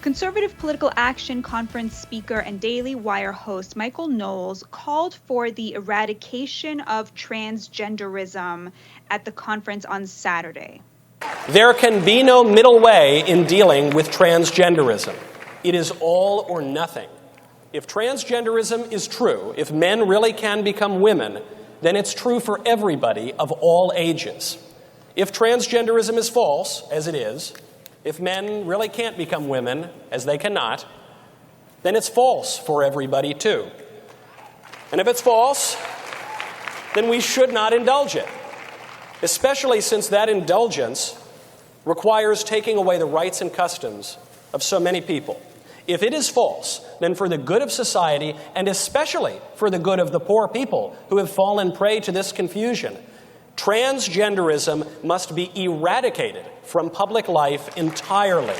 Conservative Political Action Conference speaker and Daily Wire host Michael Knowles called for the eradication of transgenderism at the conference on Saturday. There can be no middle way in dealing with transgenderism. It is all or nothing. If transgenderism is true, if men really can become women, then it's true for everybody of all ages. If transgenderism is false, as it is, if men really can't become women, as they cannot, then it's false for everybody too. And if it's false, then we should not indulge it, especially since that indulgence requires taking away the rights and customs of so many people. If it is false, then for the good of society, and especially for the good of the poor people who have fallen prey to this confusion, transgenderism must be eradicated from public life entirely.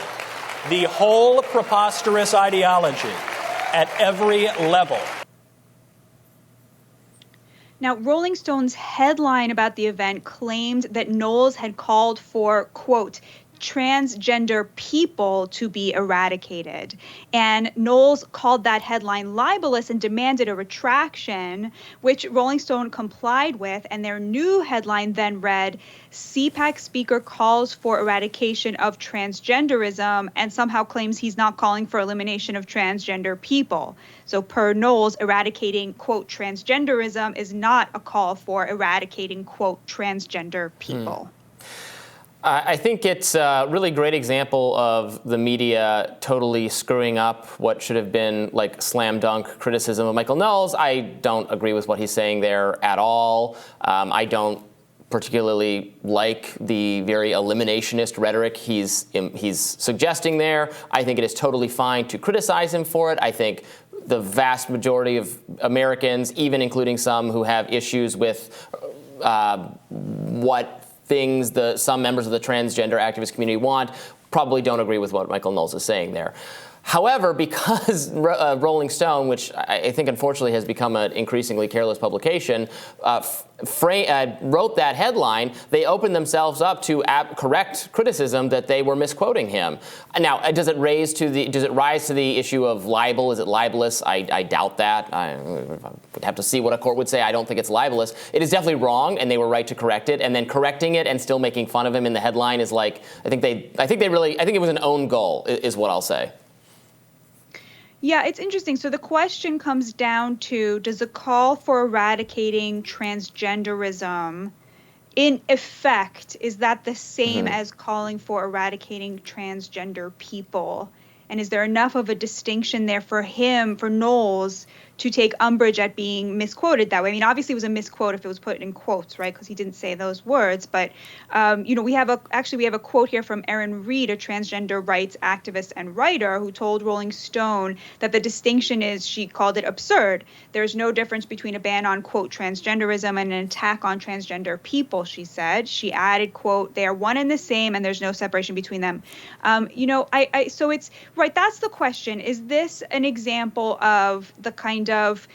The whole preposterous ideology at every level. Now, Rolling Stone's headline about the event claimed that Knowles had called for, quote, transgender people to be eradicated. And Knowles called that headline libelous and demanded a retraction, which Rolling Stone complied with. And their new headline then read, CPAC speaker calls for eradication of transgenderism and somehow claims he's not calling for elimination of transgender people. So per Knowles, eradicating, quote, transgenderism is not a call for eradicating, quote, transgender people. I think it's a really great example of the media totally screwing up what should have been like slam dunk criticism of Michael Knowles. I don't agree with what he's saying there at all. I don't particularly like the very eliminationist rhetoric he's suggesting there. I think it is totally fine to criticize him for it. I think the vast majority of Americans, even including some who have issues with what things some members of the transgender activist community want, probably don't agree with what Michael Knowles is saying there. However, because Rolling Stone, which I think unfortunately has become an increasingly careless publication, wrote that headline, they opened themselves up to correct criticism that they were misquoting him. Now, does it rise to the issue of libel? Is it libelous? I doubt that. I would have to see what a court would say. I don't think it's libelous. It is definitely wrong, and they were right to correct it. And then correcting it and still making fun of him in the headline is like, I think it was an own goal, is what I'll say. Yeah, it's interesting. So the question comes down to, does a call for eradicating transgenderism, in effect, is that the same as calling for eradicating transgender people? And is there enough of a distinction there for Knowles, to take umbrage at being misquoted that way? I mean, obviously it was a misquote if it was put in quotes, right? Because he didn't say those words. But, we have a quote here from Erin Reed, a transgender rights activist and writer, who told Rolling Stone that the distinction is, she called it absurd. There's no difference between a ban on, quote, transgenderism and an attack on transgender people, she said. She added, quote, they are one and the same and there's no separation between them. So it's, right, that's the question. Is this an example of the kind of,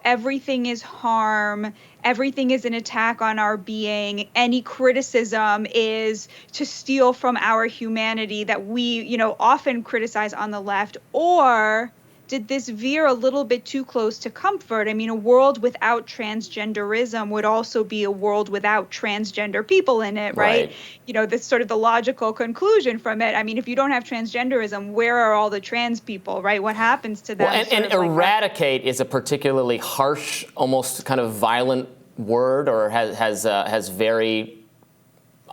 everything is harm, everything is an attack on our being, any criticism is to steal from our humanity that we, often criticize on the left? Or did this veer a little bit too close to comfort? I mean, a world without transgenderism would also be a world without transgender people in it, right? This sort of the logical conclusion from it. I mean, if you don't have transgenderism, where are all the trans people, right? What happens to them? Well, and eradicate is a particularly harsh, almost kind of violent word, or has very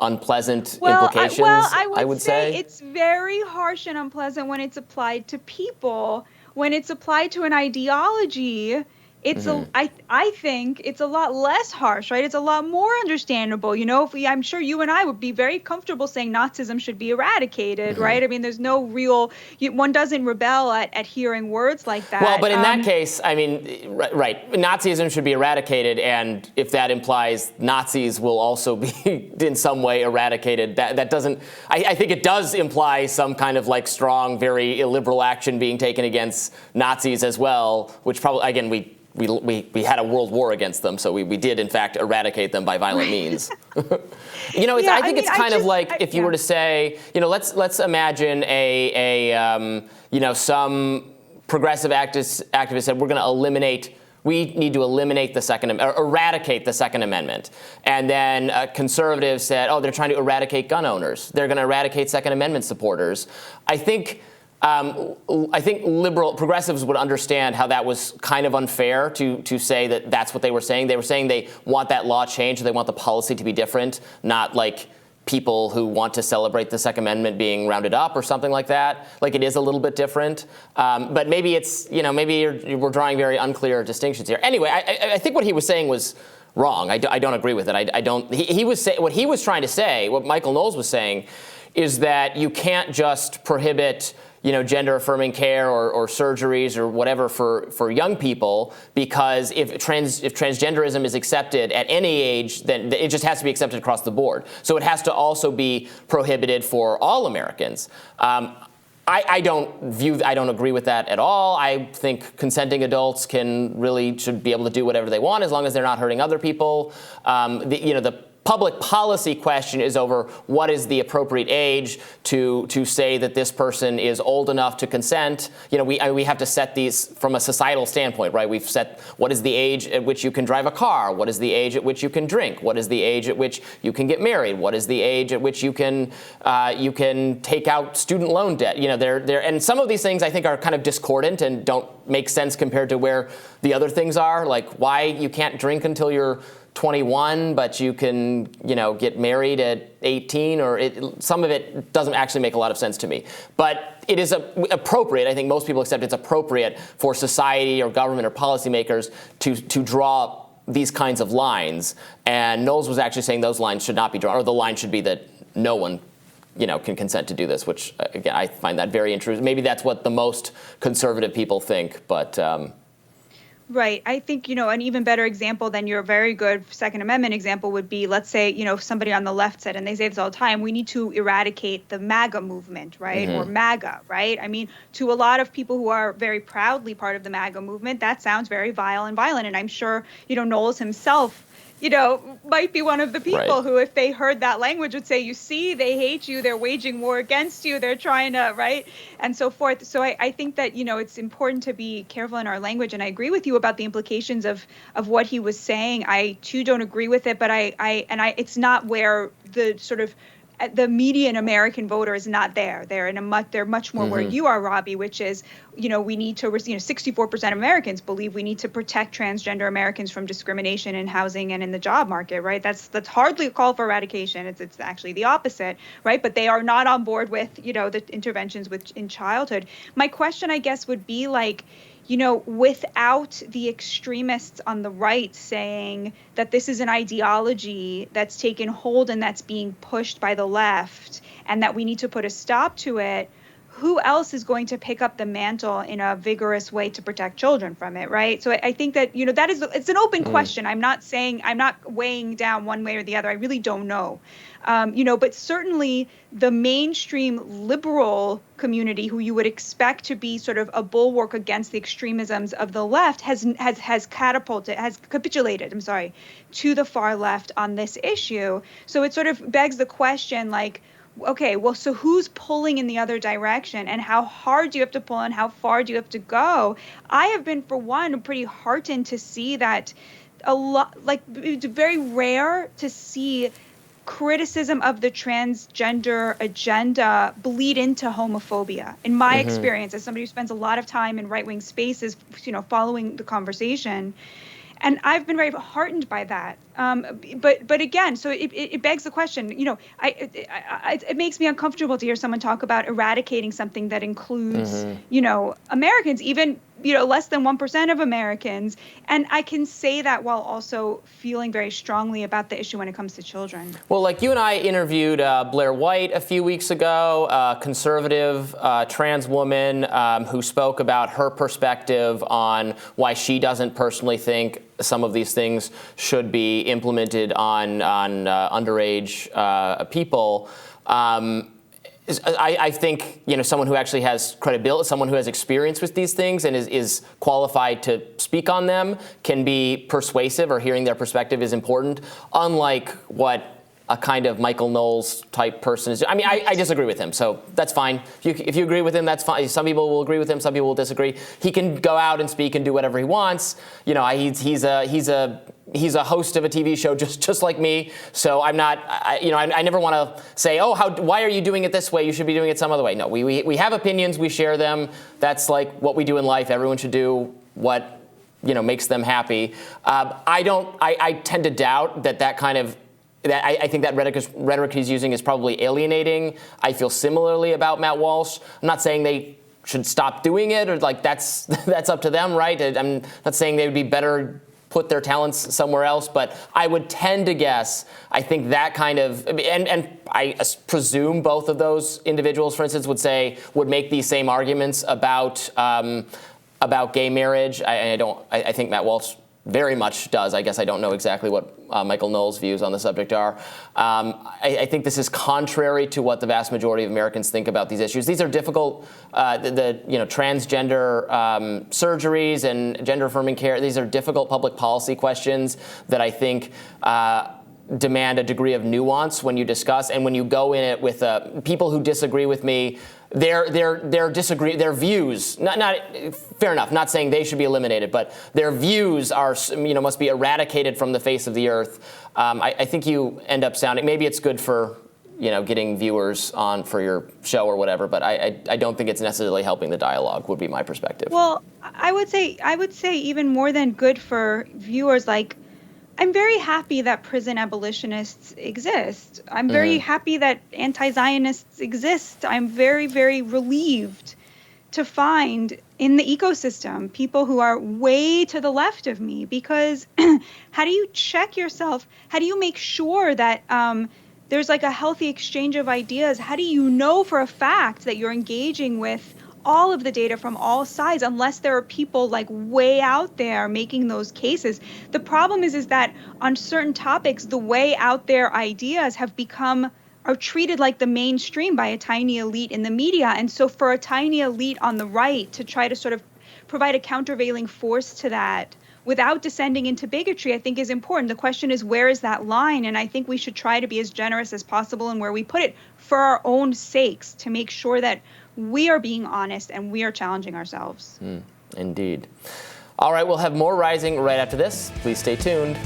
unpleasant implications, I would say it's very harsh and unpleasant when it's applied to people. When it's applied to an ideology, it's I think it's a lot less harsh, right? It's a lot more understandable. I'm sure you and I would be very comfortable saying Nazism should be eradicated, right? I mean, there's no real, one doesn't rebel at hearing words like that. Well, but in that case, I mean, right, Nazism should be eradicated, and if that implies Nazis will also be in some way eradicated, that doesn't, I think it does imply some kind of like strong, very illiberal action being taken against Nazis as well, which probably, again, we we had a world war against them, so we did in fact eradicate them by violent means. I think it's kind of like if you were to say, let's imagine some progressive activist said we need to eliminate the eradicate the Second Amendment. And then conservatives said, they're trying to eradicate gun owners. They're going to eradicate Second Amendment supporters. I think liberal progressives would understand how that was kind of unfair to say that that's what they were saying. They were saying they want that law changed, or they want the policy to be different, not like people who want to celebrate the Second Amendment being rounded up or something like that. Like, it is a little bit different. But maybe we're drawing very unclear distinctions here. Anyway, I think what he was saying was wrong. I don't agree with it. What he was trying to say, what Michael Knowles was saying, is that you can't just prohibit gender-affirming care or surgeries or whatever for young people, because if transgenderism is accepted at any age, then it just has to be accepted across the board. So it has to also be prohibited for all Americans. I don't agree with that at all. I think consenting adults should be able to do whatever they want as long as they're not hurting other people. The public policy question is over what is the appropriate age to say that this person is old enough to consent. We have to set these from a societal standpoint, right? We've set what is the age at which you can drive a car, what is the age at which you can drink, what is the age at which you can get married, what is the age at which you can take out student loan debt. And some of these things I think are kind of discordant and don't make sense compared to where the other things are, like why you can't drink until you're 21, but you can, get married at 18, some of it doesn't actually make a lot of sense to me. But it is appropriate, I think most people accept it's appropriate for society or government or policymakers to draw these kinds of lines. And Knowles was actually saying those lines should not be drawn, or the line should be that no one can consent to do this, which, again, I find that very interesting. Maybe that's what the most conservative people think, but... Right. I think, an even better example than your very good Second Amendment example would be, let's say, somebody on the left said, and they say this all the time, we need to eradicate the MAGA movement, right? Mm-hmm. Or MAGA, right? I mean, to a lot of people who are very proudly part of the MAGA movement, that sounds very vile and violent. And I'm sure, Knowles himself, might be one of the people who, if they heard that language, would say, you see, they hate you, they're waging war against you, they're trying to, right, and so forth. So I think that, it's important to be careful in our language, and I agree with you about the implications of what he was saying. I, too, don't agree with it, but it's not where the sort of the median American voter is not there. They're much more where you are, Robby, which is, we need to, 64% of Americans believe we need to protect transgender Americans from discrimination in housing and in the job market, right? That's hardly a call for eradication. It's actually the opposite, right? But they are not on board with, the interventions in childhood. My question, I guess, would be like, without the extremists on the right saying that this is an ideology that's taken hold and that's being pushed by the left and that we need to put a stop to it, who else is going to pick up the mantle in a vigorous way to protect children from it, right? So I think that, it's an open question. I'm not weighing down one way or the other. I really don't know. But certainly the mainstream liberal community, who you would expect to be sort of a bulwark against the extremisms of the left, has capitulated, to the far left on this issue. So it sort of begs the question, like, okay, well, so who's pulling in the other direction, and how hard do you have to pull and how far do you have to go? I have been, for one, pretty heartened to see that it's very rare to see criticism of the transgender agenda bleed into homophobia. In my experience, as somebody who spends a lot of time in right-wing spaces, following the conversation, and I've been very heartened by that. But again, so it begs the question. It makes me uncomfortable to hear someone talk about eradicating something that includes, Americans, even less than 1% of Americans. And I can say that while also feeling very strongly about the issue when it comes to children. Well, like you and I interviewed Blair White a few weeks ago, a conservative trans woman who spoke about her perspective on why she doesn't personally think some of these things should be implemented on underage people. I think someone who actually has credibility, someone who has experience with these things and is qualified to speak on them can be persuasive, or hearing their perspective is important, unlike what a kind of Michael Knowles type person is. I mean, I disagree with him, so that's fine. If you agree with him, that's fine. Some people will agree with him, some people will disagree. He can go out and speak and do whatever he wants. He's a host of a TV show just like me. So I'm not, I never want to say, why are you doing it this way? You should be doing it some other way. No, we have opinions, we share them. That's like what we do in life. Everyone should do what makes them happy. I tend to doubt that kind of. I think that rhetoric he's using is probably alienating. I feel similarly about Matt Walsh. I'm not saying they should stop doing it, or that's up to them, right? I'm not saying they would be better put their talents somewhere else, but I would tend to guess, I think that kind of, and I presume both of those individuals, for instance, would make these same arguments about gay marriage. I think Matt Walsh very much does. I guess I don't know exactly what Michael Knowles' views on the subject are. I think this is contrary to what the vast majority of Americans think about these issues. These are difficult. Transgender surgeries and gender-affirming care. These are difficult public policy questions that I think demand a degree of nuance when you discuss, and when you go in it with people who disagree with me. Their views, not fair enough, not saying they should be eliminated, but their views are, must be eradicated from the face of the earth. I think you end up sounding, maybe it's good for, getting viewers on for your show or whatever, but I don't think it's necessarily helping the dialogue, would be my perspective. Well, I would say even more than good for viewers, I'm very happy that prison abolitionists exist. I'm very happy that anti-Zionists exist. I'm very, very relieved to find in the ecosystem people who are way to the left of me, because how do you check yourself? How do you make sure that there's a healthy exchange of ideas? How do you know for a fact that you're engaging with all of the data from all sides, unless there are people way out there making those cases? The problem is that on certain topics, the way out there ideas are treated like the mainstream by a tiny elite in the media. And so for a tiny elite on the right to try to sort of provide a countervailing force to that without descending into bigotry, I think is important. The question is, where is that line? And I think we should try to be as generous as possible in where we put it, for our own sakes, to make sure that we are being honest and we are challenging ourselves. Indeed. All right, we'll have more Rising right after this. Please stay tuned.